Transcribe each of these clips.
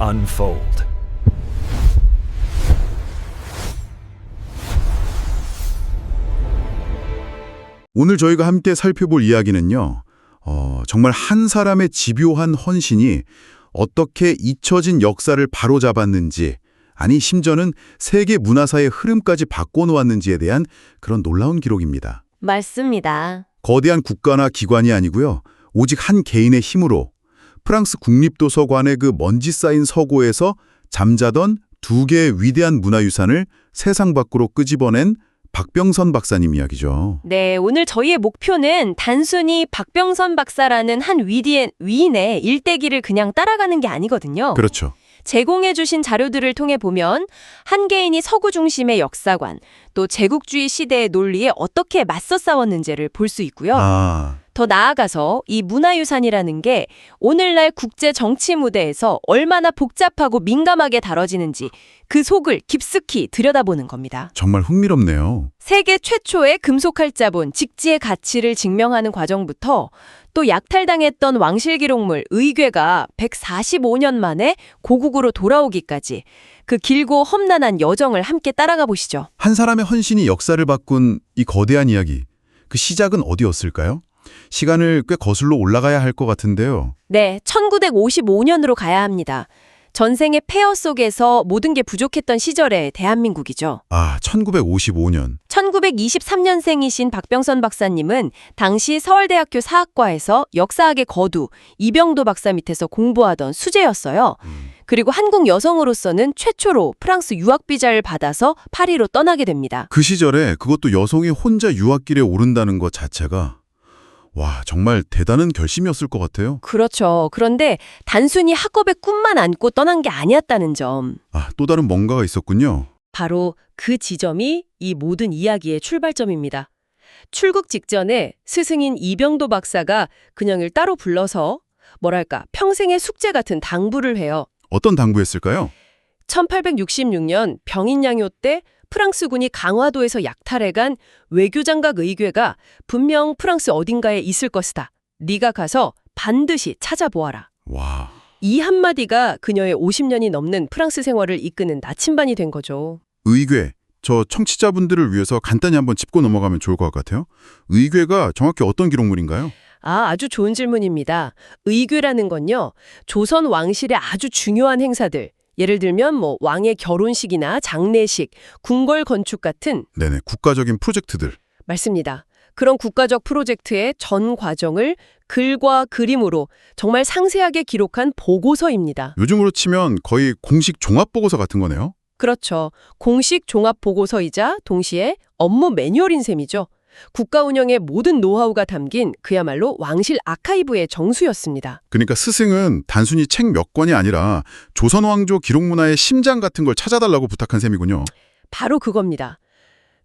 unfold. 오늘 저희가 함께 살펴볼 이야기는요. 정말 한 사람의 집요한 헌신이 어떻게 잊혀진 역사를 바로잡았는지, 아니 심지어는 세계 문화사의 흐름까지 바꿔놓았는지에 대한 그런 놀라운 기록입니다. 맞습니다. 거대한 국가나 기관이 아니고요. 오직 한 개인의 힘으로 프랑스 국립도서관의 그 먼지 쌓인 서고에서 잠자던 두 개의 위대한 문화유산을 세상 밖으로 끄집어낸 박병선 박사님 이야기죠. 네, 오늘 저희의 목표는 단순히 박병선 박사라는 한 위인의 일대기를 그냥 따라가는 게 아니거든요. 그렇죠. 제공해 주신 자료들을 통해 보면 한 개인이 서구 중심의 역사관, 또 제국주의 시대의 논리에 어떻게 맞서 싸웠는지를 볼 수 있고요. 더 나아가서 이 문화유산이라는 게 오늘날 국제 정치 무대에서 얼마나 복잡하고 민감하게 다뤄지는지 그 속을 깊숙이 들여다보는 겁니다. 정말 흥미롭네요. 세계 최초의 금속활자본 직지의 가치를 증명하는 과정부터 또 약탈당했던 왕실 기록물 의궤가 145년 만에 고국으로 돌아오기까지 그 길고 험난한 여정을 함께 따라가 보시죠. 한 사람의 헌신이 역사를 바꾼 이 거대한 이야기, 그 시작은 어디였을까요? 시간을 꽤 거슬러 올라가야 할 것 같은데요. 네, 1955년으로 가야 합니다. 전생의 폐허 속에서 모든 게 부족했던 시절의 대한민국이죠. 1955년. 1923년생이신 박병선 박사님은 당시 서울대학교 사학과에서 역사학의 거두 이병도 박사 밑에서 공부하던 수재였어요. 그리고 한국 여성으로서는 최초로 프랑스 유학비자를 받아서 파리로 떠나게 됩니다. 그 시절에 그것도 여성이 혼자 유학길에 오른다는 것 자체가 정말 대단한 결심이었을 것 같아요. 그렇죠. 그런데 단순히 학업의 꿈만 안고 떠난 게 아니었다는 점. 또 다른 뭔가가 있었군요. 바로 그 지점이 이 모든 이야기의 출발점입니다. 출국 직전에 스승인 이병도 박사가 그녀를 따로 불러서 평생의 숙제 같은 당부를 해요. 어떤 당부였을까요? 1866년 병인양요 때 프랑스군이 강화도에서 약탈해간 외교장각 의궤가 분명 프랑스 어딘가에 있을 것이다. 네가 가서 반드시 찾아보아라. 이 한마디가 그녀의 50년이 넘는 프랑스 생활을 이끄는 나침반이 된 거죠. 의궤, 저 청취자분들을 위해서 간단히 한번 짚고 넘어가면 좋을 것 같아요. 의궤가 정확히 어떤 기록물인가요? 아주 좋은 질문입니다. 의궤라는 건요, 조선 왕실의 아주 중요한 행사들, 예를 들면 왕의 결혼식이나 장례식, 궁궐 건축 같은 국가적인 프로젝트들. 맞습니다. 그런 국가적 프로젝트의 전 과정을 글과 그림으로 정말 상세하게 기록한 보고서입니다. 요즘으로 치면 거의 공식 종합보고서 같은 거네요. 그렇죠. 공식 종합보고서이자 동시에 업무 매뉴얼인 셈이죠. 국가 운영의 모든 노하우가 담긴 그야말로 왕실 아카이브의 정수였습니다. 그러니까 스승은 단순히 책 몇 권이 아니라 조선 왕조 기록 문화의 심장 같은 걸 찾아달라고 부탁한 셈이군요. 바로 그겁니다.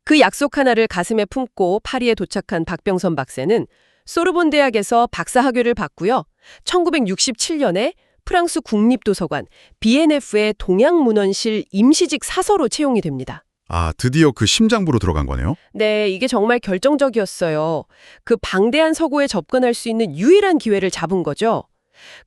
그 약속 하나를 가슴에 품고 파리에 도착한 박병선 박사는 소르본 대학에서 박사학위를 받고요. 1967년에 프랑스 국립도서관 BNF의 동양문헌실 임시직 사서로 채용이 됩니다. 드디어 그 심장부로 들어간 거네요? 네, 이게 정말 결정적이었어요. 그 방대한 서고에 접근할 수 있는 유일한 기회를 잡은 거죠.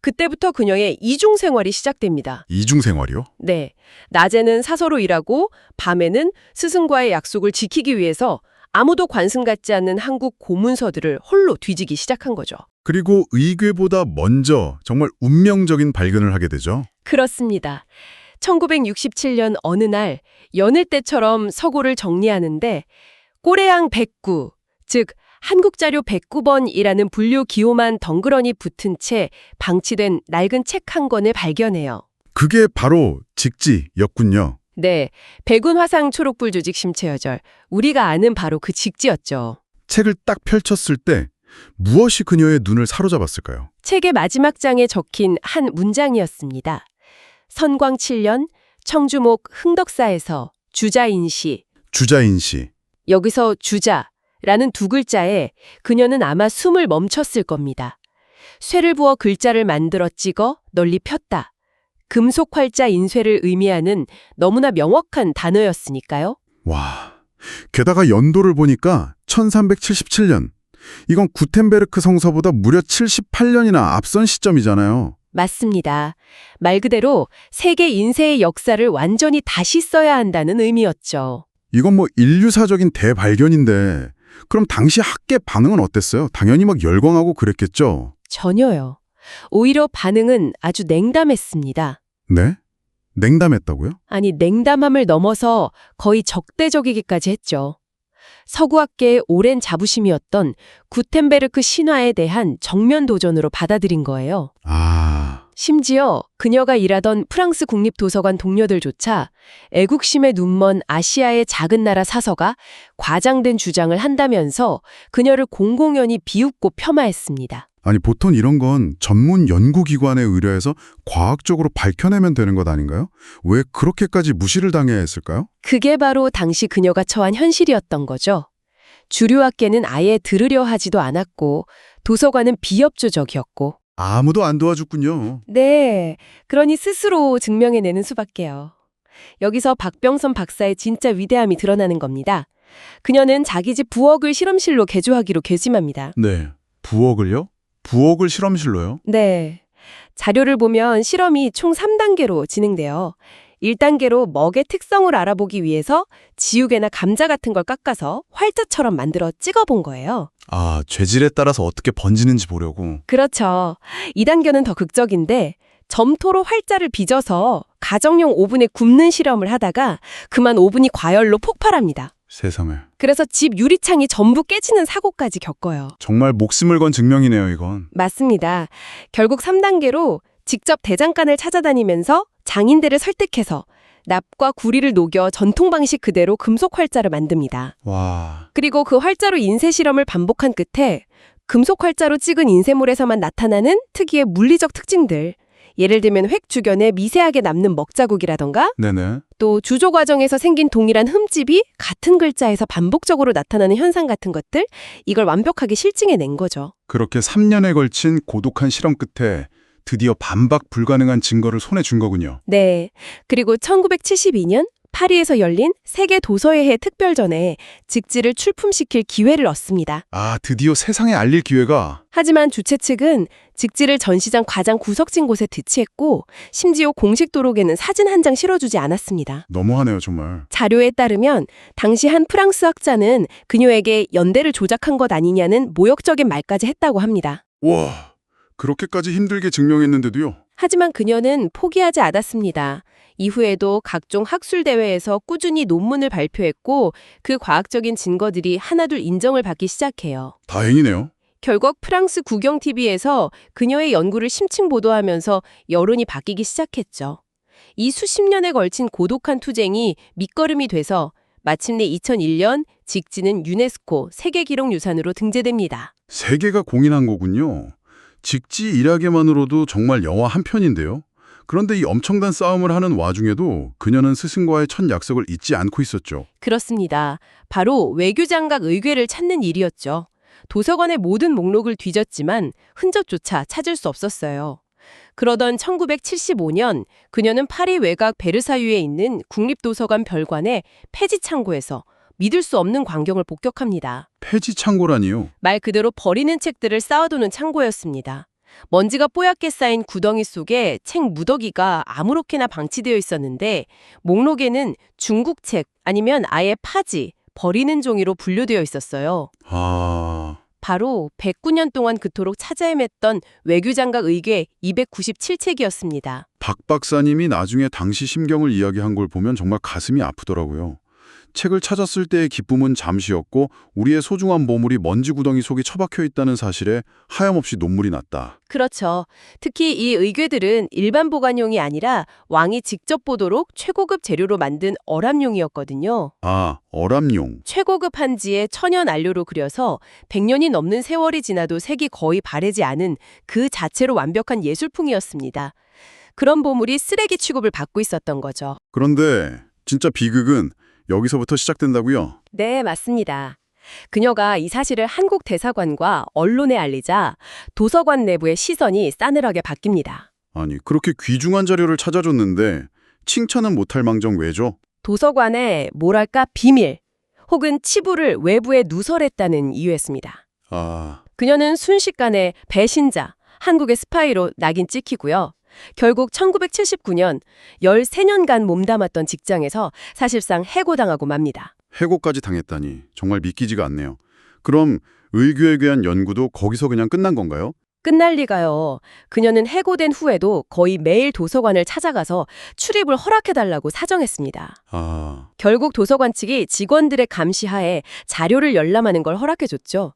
그때부터 그녀의 이중 생활이 시작됩니다. 이중 생활이요? 네, 낮에는 사서로 일하고 밤에는 스승과의 약속을 지키기 위해서 아무도 관심 갖지 않는 한국 고문서들을 홀로 뒤지기 시작한 거죠. 그리고 의궤보다 먼저 정말 운명적인 발견을 하게 되죠. 그렇습니다. 1967년 어느 날 여느 때처럼 서고를 정리하는데 꼬레양 109, 즉 한국자료 109번이라는 분류 기호만 덩그러니 붙은 채 방치된 낡은 책 한 권을 발견해요. 그게 바로 직지였군요. 네, 백운 화상 초록불 조직 심체여절, 우리가 아는 바로 그 직지였죠. 책을 딱 펼쳤을 때 무엇이 그녀의 눈을 사로잡았을까요? 책의 마지막 장에 적힌 한 문장이었습니다. 선광 7년 청주목 흥덕사에서 주자인시. 주자인시. 여기서 주자라는 두 글자에 그녀는 아마 숨을 멈췄을 겁니다. 쇠를 부어 글자를 만들어 찍어 널리 폈다. 금속활자 인쇄를 의미하는 너무나 명확한 단어였으니까요. 게다가 연도를 보니까 1377년. 이건 구텐베르크 성서보다 무려 78년이나 앞선 시점이잖아요. 맞습니다. 말 그대로 세계 인쇄의 역사를 완전히 다시 써야 한다는 의미였죠. 이건 뭐 인류사적인 대발견인데 그럼 당시 학계 반응은 어땠어요? 당연히 막 열광하고 그랬겠죠? 전혀요. 오히려 반응은 아주 냉담했습니다. 네? 냉담했다고요? 아니, 냉담함을 넘어서 거의 적대적이기까지 했죠. 서구학계의 오랜 자부심이었던 구텐베르크 신화에 대한 정면 도전으로 받아들인 거예요. 아, 심지어 그녀가 일하던 프랑스 국립도서관 동료들조차 애국심에 눈먼 아시아의 작은 나라 사서가 과장된 주장을 한다면서 그녀를 공공연히 비웃고 폄하했습니다. 아니 보통 이런 건 전문 연구기관에 의뢰해서 과학적으로 밝혀내면 되는 것 아닌가요? 왜 그렇게까지 무시를 당해야 했을까요? 그게 바로 당시 그녀가 처한 현실이었던 거죠. 주류학계는 아예 들으려 하지도 않았고 도서관은 비협조적이었고. 아무도 안 도와줬군요. 네, 그러니 스스로 증명해내는 수밖에요. 여기서 박병선 박사의 진짜 위대함이 드러나는 겁니다. 그녀는 자기 집 부엌을 실험실로 개조하기로 결심합니다. 네, 부엌을요? 부엌을 실험실로요? 네, 자료를 보면 실험이 총 3단계로 진행돼요. 1단계로 먹의 특성을 알아보기 위해서 지우개나 감자 같은 걸 깎아서 활자처럼 만들어 찍어본 거예요. 아, 재질에 따라서 어떻게 번지는지 보려고. 그렇죠. 2단계는 더 극적인데 점토로 활자를 빚어서 가정용 오븐에 굽는 실험을 하다가 그만 오븐이 과열로 폭발합니다. 세상에. 그래서 집 유리창이 전부 깨지는 사고까지 겪어요. 정말 목숨을 건 증명이네요, 이건. 맞습니다. 결국 3단계로 직접 대장간을 찾아다니면서 장인들을 설득해서 납과 구리를 녹여 전통 방식 그대로 금속 활자를 만듭니다. 와. 그리고 그 활자로 인쇄 실험을 반복한 끝에 금속 활자로 찍은 인쇄물에서만 나타나는 특유의 물리적 특징들, 예를 들면 획 주변에 미세하게 남는 먹자국이라던가 네네. 또 주조 과정에서 생긴 동일한 흠집이 같은 글자에서 반복적으로 나타나는 현상 같은 것들, 이걸 완벽하게 실증해낸 거죠. 그렇게 3년에 걸친 고독한 실험 끝에 드디어 반박 불가능한 증거를 손에 준 거군요. 네. 그리고 1972년 파리에서 열린 세계 도서회의 특별전에 직지를 출품시킬 기회를 얻습니다. 아, 드디어 세상에 알릴 기회가. 하지만 주최 측은 직지를 전시장 가장 구석진 곳에 배치했고 심지어 공식 도록에는 사진 한 장 실어주지 않았습니다. 너무하네요, 정말. 자료에 따르면 당시 한 프랑스 학자는 그녀에게 연대를 조작한 것 아니냐는 모욕적인 말까지 했다고 합니다. 와, 그렇게까지 힘들게 증명했는데도요? 하지만 그녀는 포기하지 않았습니다. 이후에도 각종 학술대회에서 꾸준히 논문을 발표했고 그 과학적인 증거들이 하나둘 인정을 받기 시작해요. 다행이네요. 결국 프랑스 국영TV에서 그녀의 연구를 심층 보도하면서 여론이 바뀌기 시작했죠. 이 수십 년에 걸친 고독한 투쟁이 밑거름이 돼서 마침내 2001년 직지는 유네스코 세계기록유산으로 등재됩니다. 세계가 공인한 거군요. 직지 일하기만으로도 정말 영화 한 편인데요. 그런데 이 엄청난 싸움을 하는 와중에도 그녀는 스승과의 첫 약속을 잊지 않고 있었죠. 그렇습니다. 바로 외교장각 의궤를 찾는 일이었죠. 도서관의 모든 목록을 뒤졌지만 흔적조차 찾을 수 없었어요. 그러던 1975년 그녀는 파리 외곽 베르사유에 있는 국립도서관 별관의 폐지 창고에서 믿을 수 없는 광경을 목격합니다. 폐지 창고라니요? 말 그대로 버리는 책들을 쌓아두는 창고였습니다. 먼지가 뽀얗게 쌓인 구덩이 속에 책 무더기가 아무렇게나 방치되어 있었는데 목록에는 중국 책 아니면 아예 파지, 버리는 종이로 분류되어 있었어요. 아... 바로 109년 동안 그토록 찾아 헤맸던 외교장각 의궤 297책이었습니다. 박 박사님이 나중에 당시 심경을 이야기한 걸 보면 정말 가슴이 아프더라고요. 책을 찾았을 때의 기쁨은 잠시였고 우리의 소중한 보물이 먼지 구덩이 속에 처박혀 있다는 사실에 하염없이 눈물이 났다. 그렇죠. 특히 이 의궤들은 일반 보관용이 아니라 왕이 직접 보도록 최고급 재료로 만든 어람용이었거든요. 아, 어람용. 최고급 한지에 천연 안료로 그려서 100년이 넘는 세월이 지나도 색이 거의 바래지 않은 그 자체로 완벽한 예술풍이었습니다. 그런 보물이 쓰레기 취급을 받고 있었던 거죠. 그런데 진짜 비극은 여기서부터 시작된다고요? 네, 맞습니다. 그녀가 이 사실을 한국 대사관과 언론에 알리자 도서관 내부의 시선이 싸늘하게 바뀝니다. 아니, 그렇게 귀중한 자료를 찾아줬는데 칭찬은 못할 망정 왜죠? 도서관에 뭐랄까 비밀 혹은 치부를 외부에 누설했다는 이유였습니다. 아, 그녀는 순식간에 배신자, 한국의 스파이로 낙인 찍히고요. 결국 1979년 13년간 몸담았던 직장에서 사실상 해고당하고 맙니다. 해고까지 당했다니 정말 믿기지가 않네요. 그럼 의교에 대한 연구도 거기서 그냥 끝난 건가요? 끝날 리가요. 그녀는 해고된 후에도 거의 매일 도서관을 찾아가서 출입을 허락해달라고 사정했습니다. 아, 결국 도서관 측이 직원들의 감시하에 자료를 열람하는 걸 허락해줬죠.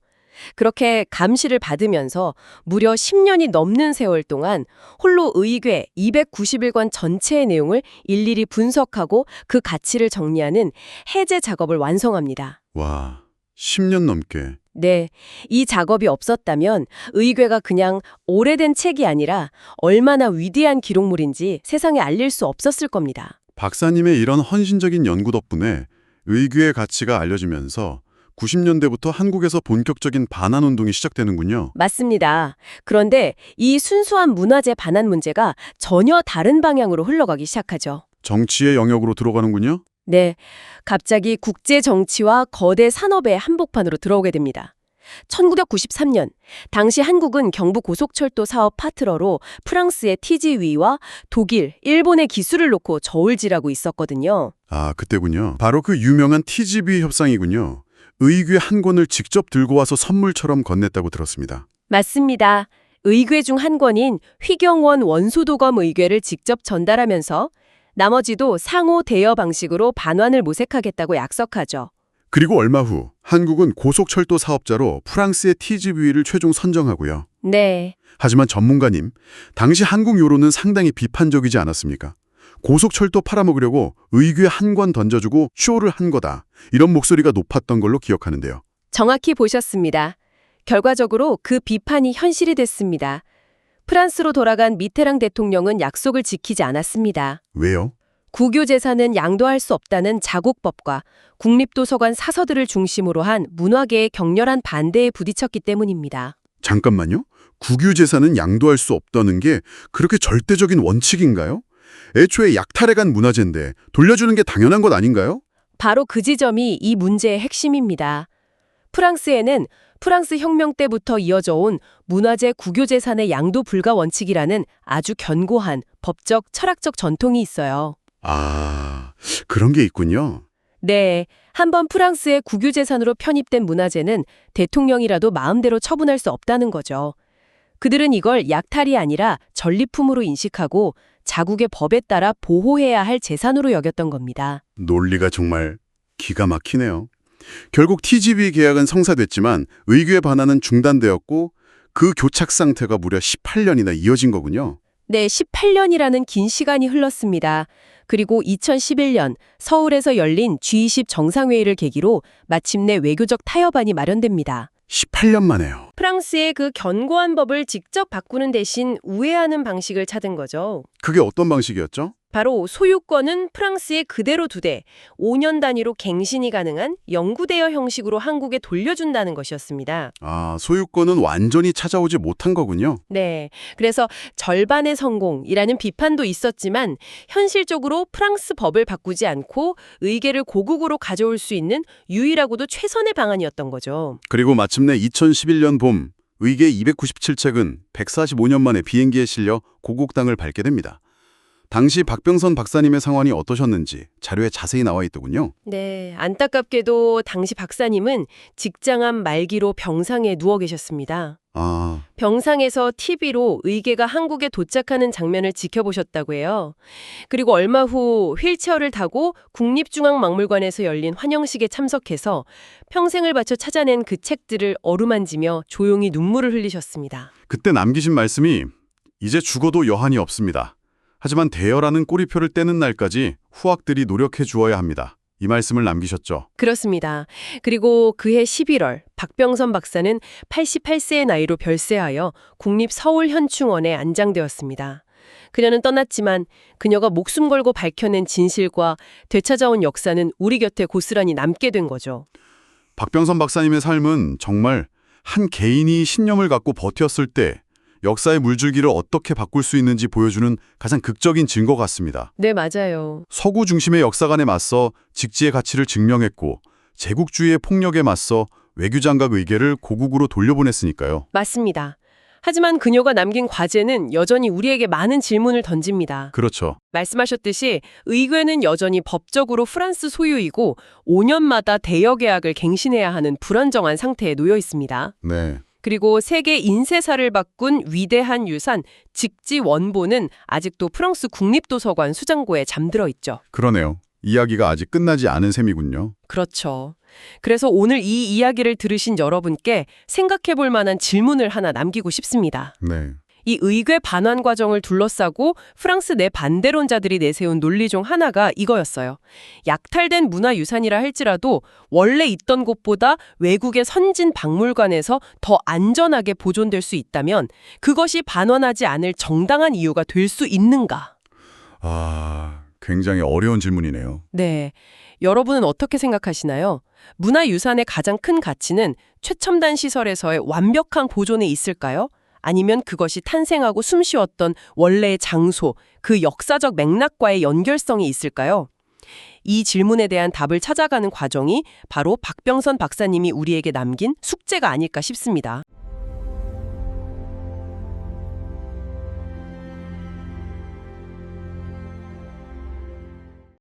그렇게 감시를 받으면서 무려 10년이 넘는 세월 동안 홀로 의궤 290일관 전체의 내용을 일일이 분석하고 그 가치를 정리하는 해제 작업을 완성합니다. 와, 10년 넘게. 네, 이 작업이 없었다면 의궤가 그냥 오래된 책이 아니라 얼마나 위대한 기록물인지 세상에 알릴 수 없었을 겁니다. 박사님의 이런 헌신적인 연구 덕분에 의교의 가치가 알려지면서 90년대부터 한국에서 본격적인 반환 운동이 시작되는군요. 맞습니다. 그런데 이 순수한 문화재 반환 문제가 전혀 다른 방향으로 흘러가기 시작하죠. 정치의 영역으로 들어가는군요. 네, 갑자기 국제 정치와 거대 산업의 한복판으로 들어오게 됩니다. 1993년, 당시 한국은 경부 고속철도 사업 파트너로 프랑스의 TGV와 독일, 일본의 기술을 놓고 저울질하고 있었거든요. 아, 그때군요. 바로 그 유명한 TGV 협상이군요. 의궤 한 권을 직접 들고 와서 선물처럼 건넸다고 들었습니다. 맞습니다. 의궤 중 한 권인 휘경원 원소도검 의궤를 직접 전달하면서 나머지도 상호 대여 방식으로 반환을 모색하겠다고 약속하죠. 그리고 얼마 후 한국은 고속철도 사업자로 프랑스의 TGV를 최종 선정하고요. 네. 하지만 전문가님, 당시 한국 여론은 상당히 비판적이지 않았습니까? 고속철도 팔아먹으려고 의궤 한 권 던져주고 쇼를 한 거다. 이런 목소리가 높았던 걸로 기억하는데요. 정확히 보셨습니다. 결과적으로 그 비판이 현실이 됐습니다. 프랑스로 돌아간 미테랑 대통령은 약속을 지키지 않았습니다. 왜요? 국유재산은 양도할 수 없다는 자국법과 국립도서관 사서들을 중심으로 한 문화계의 격렬한 반대에 부딪혔기 때문입니다. 잠깐만요. 국유재산은 양도할 수 없다는 게 그렇게 절대적인 원칙인가요? 애초에 약탈해간 문화재인데 돌려주는 게 당연한 것 아닌가요? 바로 그 지점이 이 문제의 핵심입니다. 프랑스에는 프랑스 혁명 때부터 이어져 온 문화재 국유재산의 양도 불가 원칙이라는 아주 견고한 법적, 철학적 전통이 있어요. 아, 그런 게 있군요. 네, 한번 프랑스의 국유재산으로 편입된 문화재는 대통령이라도 마음대로 처분할 수 없다는 거죠. 그들은 이걸 약탈이 아니라 전리품으로 인식하고 자국의 법에 따라 보호해야 할 재산으로 여겼던 겁니다. 논리가 정말 기가 막히네요. 결국 TGV 계약은 성사됐지만 의궤 반환은 중단되었고 그 교착 상태가 무려 18년이나 이어진 거군요. 네, 18년이라는 긴 시간이 흘렀습니다. 그리고 2011년 서울에서 열린 G20 정상회의를 계기로 마침내 외교적 타협안이 마련됩니다. 18년 만에요. 프랑스의 그 견고한 법을 직접 바꾸는 대신 우회하는 방식을 찾은 거죠. 그게 어떤 방식이었죠? 바로 소유권은 프랑스에 그대로 두되 5년 단위로 갱신이 가능한 영구대여 형식으로 한국에 돌려준다는 것이었습니다. 아, 소유권은 완전히 찾아오지 못한 거군요. 네, 그래서 절반의 성공이라는 비판도 있었지만 현실적으로 프랑스 법을 바꾸지 않고 의궤를 고국으로 가져올 수 있는 유일하고도 최선의 방안이었던 거죠. 그리고 마침내 2011년 봄 의궤 297책은 145년 만에 비행기에 실려 고국 땅을 밟게 됩니다. 당시 박병선 박사님의 상황이 어떠셨는지 자료에 자세히 나와 있더군요. 네, 안타깝게도 당시 박사님은 직장암 말기로 병상에 누워 계셨습니다. 아, 병상에서 TV로 의궤가 한국에 도착하는 장면을 지켜보셨다고 해요. 그리고 얼마 후 휠체어를 타고 국립중앙박물관에서 열린 환영식에 참석해서 평생을 바쳐 찾아낸 그 책들을 어루만지며 조용히 눈물을 흘리셨습니다. 그때 남기신 말씀이 이제 죽어도 여한이 없습니다. 하지만 대여라는 꼬리표를 떼는 날까지 후학들이 노력해 주어야 합니다. 이 말씀을 남기셨죠. 그렇습니다. 그리고 그해 11월 박병선 박사는 88세의 나이로 별세하여 국립서울현충원에 안장되었습니다. 그녀는 떠났지만 그녀가 목숨 걸고 밝혀낸 진실과 되찾아온 역사는 우리 곁에 고스란히 남게 된 거죠. 박병선 박사님의 삶은 정말 한 개인이 신념을 갖고 버텼을 때 역사의 물줄기를 어떻게 바꿀 수 있는지 보여주는 가장 극적인 증거 같습니다. 네, 맞아요. 서구 중심의 역사관에 맞서 직지의 가치를 증명했고 제국주의의 폭력에 맞서 외교장각 의궤를 고국으로 돌려보냈으니까요. 맞습니다. 하지만 그녀가 남긴 과제는 여전히 우리에게 많은 질문을 던집니다. 그렇죠. 말씀하셨듯이 의궤는 여전히 법적으로 프랑스 소유이고 5년마다 대여 계약을 갱신해야 하는 불안정한 상태에 놓여 있습니다. 네. 그리고 세계 인쇄사를 바꾼 위대한 유산, 직지 원본은 아직도 프랑스 국립도서관 수장고에 잠들어 있죠. 그러네요. 이야기가 아직 끝나지 않은 셈이군요. 그렇죠. 그래서 오늘 이 이야기를 들으신 여러분께 생각해 볼 만한 질문을 하나 남기고 싶습니다. 네. 이 의궤 반환 과정을 둘러싸고 프랑스 내 반대론자들이 내세운 논리 중 하나가 이거였어요. 약탈된 문화유산이라 할지라도 원래 있던 곳보다 외국의 선진 박물관에서 더 안전하게 보존될 수 있다면 그것이 반환하지 않을 정당한 이유가 될 수 있는가? 굉장히 어려운 질문이네요. 네. 여러분은 어떻게 생각하시나요? 문화유산의 가장 큰 가치는 최첨단 시설에서의 완벽한 보존에 있을까요? 아니면 그것이 탄생하고 숨쉬었던 원래의 장소, 그 역사적 맥락과의 연결성이 있을까요? 이 질문에 대한 답을 찾아가는 과정이 바로 박병선 박사님이 우리에게 남긴 숙제가 아닐까 싶습니다.